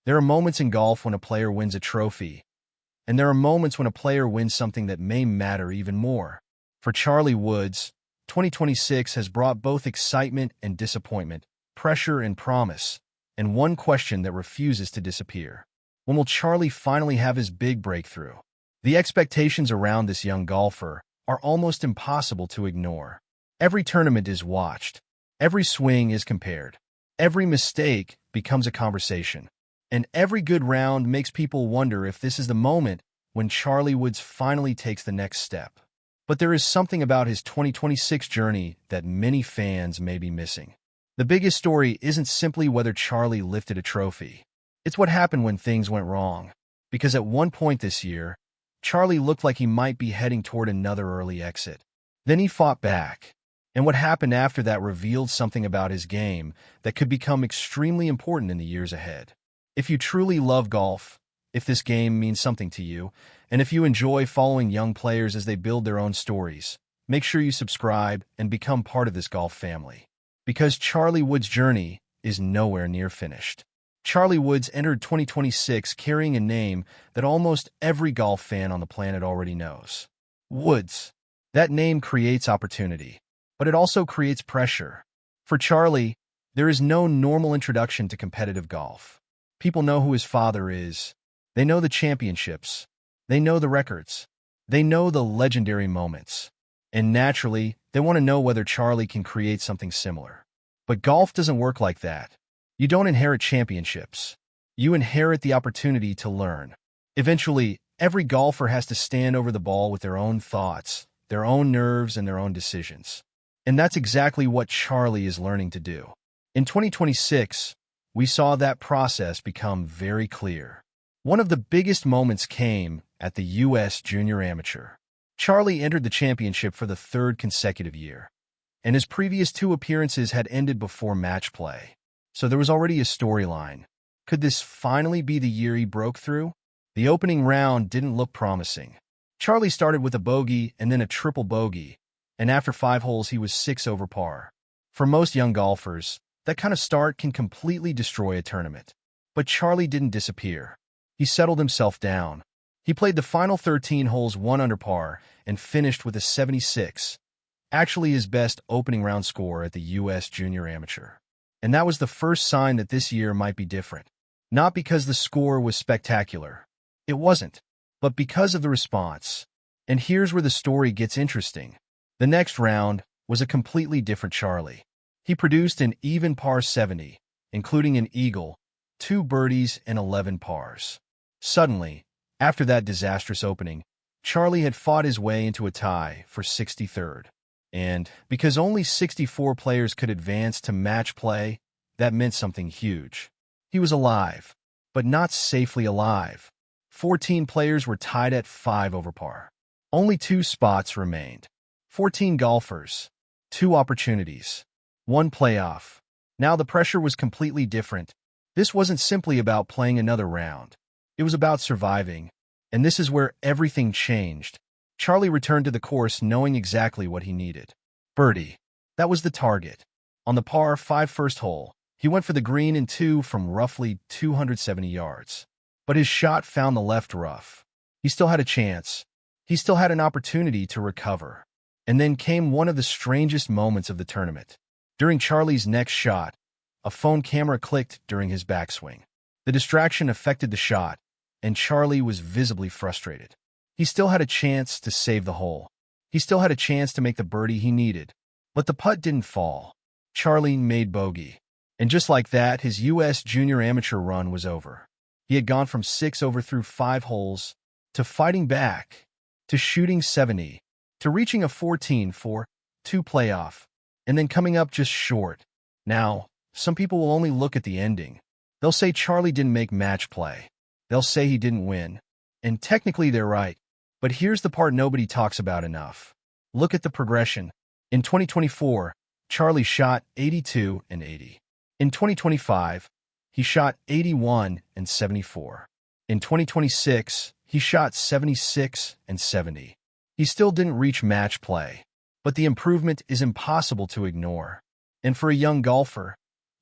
There are moments in golf when a player wins a trophy, and there are moments when a player wins something that may matter even more. For Charlie Woods, 2026 has brought both excitement and disappointment, pressure and promise, and one question that refuses to disappear. When will Charlie finally have his big breakthrough? The expectations around this young golfer are almost impossible to ignore. Every tournament is watched. Every swing is compared. Every mistake becomes a conversation. And every good round makes people wonder if this is the moment when Charlie Woods finally takes the next step. But there is something about his 2026 journey that many fans may be missing. The biggest story isn't simply whether Charlie lifted a trophy. It's what happened when things went wrong. Because at one point this year, Charlie looked like he might be heading toward another early exit. Then he fought back. And what happened after that revealed something about his game that could become extremely important in the years ahead. If you truly love golf, if this game means something to you, and if you enjoy following young players as they build their own stories, make sure you subscribe and become part of this golf family. Because Charlie Woods' journey is nowhere near finished. Charlie Woods entered 2026 carrying a name that almost every golf fan on the planet already knows. Woods. That name creates opportunity, but it also creates pressure. For Charlie, there is no normal introduction to competitive golf. People know who his father is. They know the championships. They know the records. They know the legendary moments. And naturally, they want to know whether Charlie can create something similar. But golf doesn't work like that. You don't inherit championships. You inherit the opportunity to learn. Eventually, every golfer has to stand over the ball with their own thoughts, their own nerves, and their own decisions. And that's exactly what Charlie is learning to do. In 2026, we saw that process become very clear. One of the biggest moments came at the U.S. Junior Amateur. Charlie entered the championship for the third consecutive year, and his previous two appearances had ended before match play. So there was already a storyline. Could this finally be the year he broke through? The opening round didn't look promising. Charlie started with a bogey and then a triple bogey, and after 5 holes he was 6 over par. For most young golfers, that kind of start can completely destroy a tournament. But Charlie didn't disappear. He settled himself down. He played the final 13 holes 1 under par and finished with a 76, actually his best opening round score at the U.S. Junior Amateur. And that was the first sign that this year might be different. Not because the score was spectacular. It wasn't. But because of the response. And here's where the story gets interesting. The next round was a completely different Charlie. He produced an even par 70, including an eagle, 2 birdies, and 11 pars. Suddenly, after that disastrous opening, Charlie had fought his way into a tie for 63rd. And because only 64 players could advance to match play, that meant something huge. He was alive, but not safely alive. 14 players were tied at 5 over par. Only 2 spots remained. 14 golfers, 2 opportunities, 1 playoff. Now the pressure was completely different. This wasn't simply about playing another round. It was about surviving. And this is where everything changed. Charlie returned to the course knowing exactly what he needed. Birdie. That was the target. On the par 5 first hole, he went for the green in 2 from roughly 270 yards. But his shot found the left rough. He still had a chance. He still had an opportunity to recover. And then came one of the strangest moments of the tournament. During Charlie's next shot, a phone camera clicked during his backswing. The distraction affected the shot, and Charlie was visibly frustrated. He still had a chance to save the hole. He still had a chance to make the birdie he needed. But the putt didn't fall. Charlie made bogey. And just like that, his U.S. Junior Amateur run was over. He had gone from 6 over through 5 holes, to fighting back, to shooting 70, to reaching a 14 for 2 playoff, and then coming up just short. Now, some people will only look at the ending. They'll say Charlie didn't make match play. They'll say he didn't win. And technically they're right. But here's the part nobody talks about enough. Look at the progression. In 2024, Charlie shot 82 and 80. In 2025, he shot 81 and 74. In 2026, he shot 76 and 70. He still didn't reach match play, but the improvement is impossible to ignore. And for a young golfer,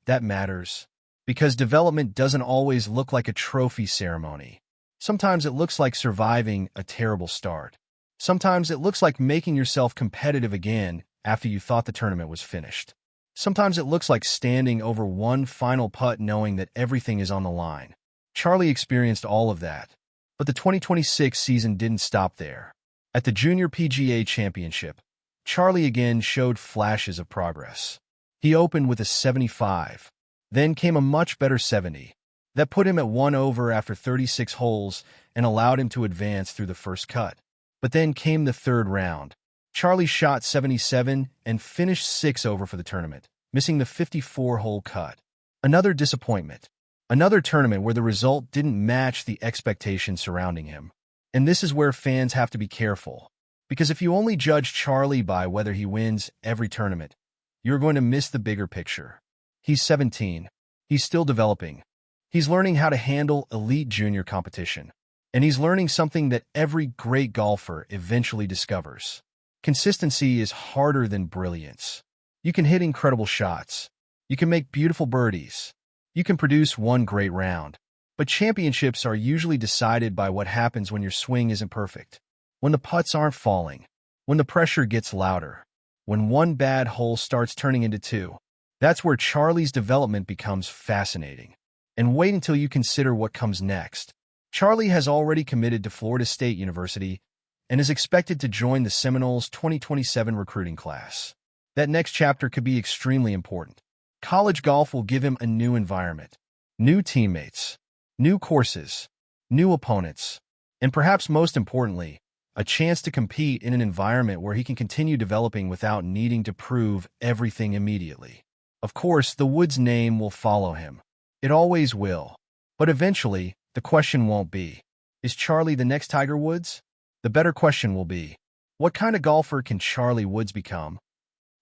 that matters. Because development doesn't always look like a trophy ceremony. Sometimes it looks like surviving a terrible start. Sometimes it looks like making yourself competitive again after you thought the tournament was finished. Sometimes it looks like standing over one final putt knowing that everything is on the line. Charlie experienced all of that. But the 2026 season didn't stop there. At the Junior PGA Championship, Charlie again showed flashes of progress. He opened with a 75. Then came a much better 70. That put him at 1 over after 36 holes and allowed him to advance through the first cut. But then came the third round. Charlie shot 77 and finished 6 over for the tournament, missing the 54-hole cut. Another disappointment. Another tournament where the result didn't match the expectations surrounding him. And this is where fans have to be careful. Because if you only judge Charlie by whether he wins every tournament, you're going to miss the bigger picture. He's 17. He's still developing. He's learning how to handle elite junior competition. And he's learning something that every great golfer eventually discovers. Consistency is harder than brilliance. You can hit incredible shots. You can make beautiful birdies. You can produce one great round. But championships are usually decided by what happens when your swing isn't perfect. When the putts aren't falling. When the pressure gets louder. When one bad hole starts turning into two. That's where Charlie's development becomes fascinating. And wait until you consider what comes next. Charlie has already committed to Florida State University and is expected to join the Seminoles' 2027 recruiting class. That next chapter could be extremely important. College golf will give him a new environment, new teammates, new courses, new opponents, and perhaps most importantly, a chance to compete in an environment where he can continue developing without needing to prove everything immediately. Of course, the Woods name will follow him. It always will. But eventually, the question won't be, is Charlie the next Tiger Woods? The better question will be, what kind of golfer can Charlie Woods become?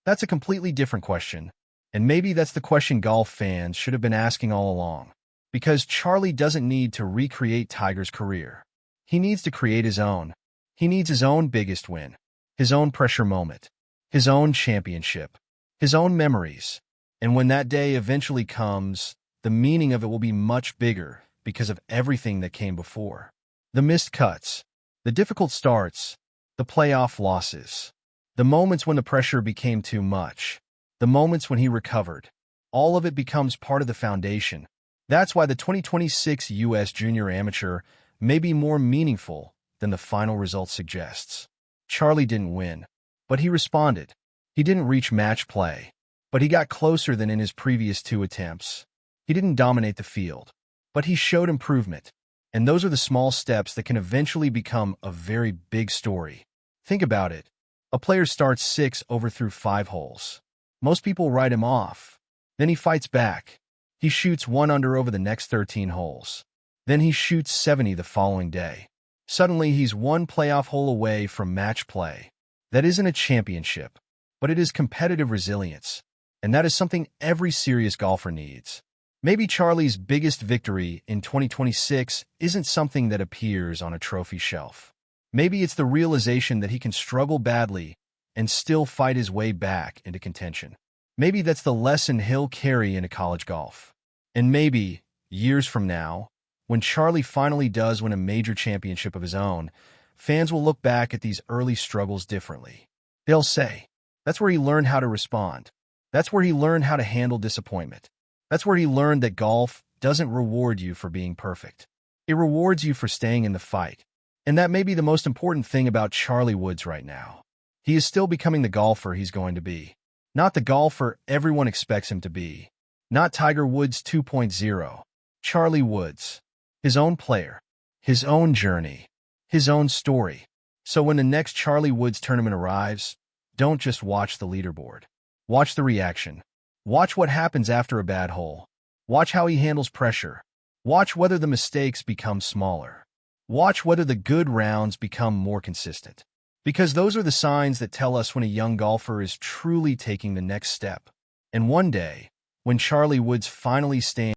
That's a completely different question, and maybe that's the question golf fans should have been asking all along. Because Charlie doesn't need to recreate Tiger's career. He needs to create his own. He needs his own biggest win, his own pressure moment, his own championship, his own memories. And when that day eventually comes, the meaning of it will be much bigger because of everything that came before. The missed cuts, the difficult starts, the playoff losses, the moments when the pressure became too much, the moments when he recovered. All of it becomes part of the foundation. That's why the 2026 U.S. Junior Amateur may be more meaningful than the final result suggests. Charlie didn't win, but he responded. He didn't reach match play, but he got closer than in his previous 2 attempts. He didn't dominate the field, but he showed improvement. And those are the small steps that can eventually become a very big story. Think about it. A player starts 6 over through 5 holes. Most people write him off. Then he fights back. He shoots 1 under over the next 13 holes. Then he shoots 70 the following day. Suddenly, he's 1 playoff hole away from match play. That isn't a championship, but it is competitive resilience. And that is something every serious golfer needs. Maybe Charlie's biggest victory in 2026 isn't something that appears on a trophy shelf. Maybe it's the realization that he can struggle badly and still fight his way back into contention. Maybe that's the lesson he'll carry into college golf. And maybe, years from now, when Charlie finally does win a major championship of his own, fans will look back at these early struggles differently. They'll say, that's where he learned how to respond. That's where he learned how to handle disappointment. That's where he learned that golf doesn't reward you for being perfect. It rewards you for staying in the fight. And that may be the most important thing about Charlie Woods right now. He is still becoming the golfer he's going to be. Not the golfer everyone expects him to be. Not Tiger Woods 2.0. Charlie Woods. His own player. His own journey. His own story. So when the next Charlie Woods tournament arrives, don't just watch the leaderboard. Watch the reaction. Watch what happens after a bad hole. Watch how he handles pressure. Watch whether the mistakes become smaller. Watch whether the good rounds become more consistent. Because those are the signs that tell us when a young golfer is truly taking the next step. And one day, when Charlie Woods finally stands